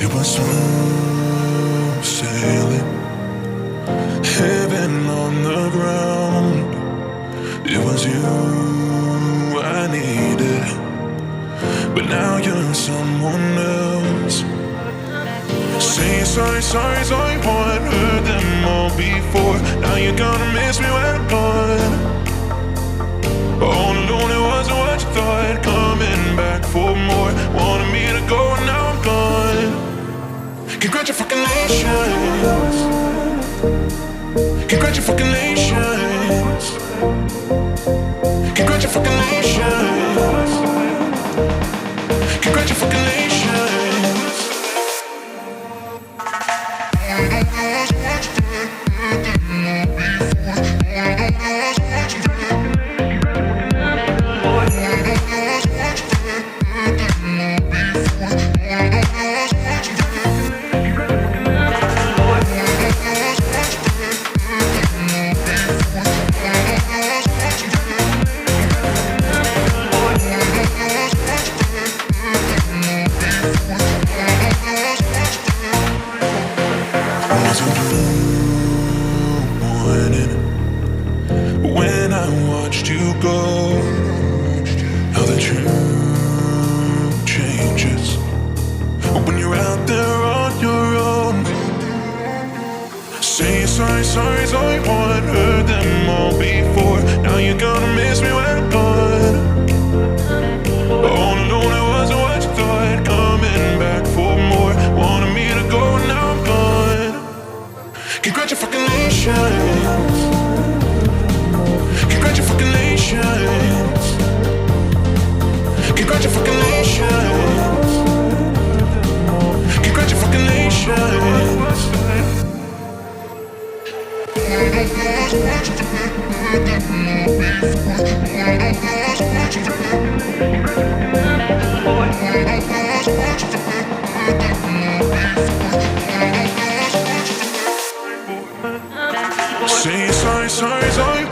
It was smooth sailing, heaven on the ground. It was you I needed, but now you're someone else. Saying sorry, sorry, sorry, boy, I've heard them all before. Now you're gonna miss me when I'm gone. All alone, it wasn't what you thought. Coming back for more, wanted me to go, and now I'm gone. Congratulations, congratulations, congratulations, congratulations. When I watched you go, how the truth changes when you're out there on your own. Saying sorry, sorry, sorry, boy, I've heard them all before. Now you're gonna miss me when I'm gone. All alone, it wasn't what you thought. Coming back for more, wanted me to go, and now I'm gone. Congratulations, congratulations, congratulations, congratulations. Say sorry, sorry, sorry,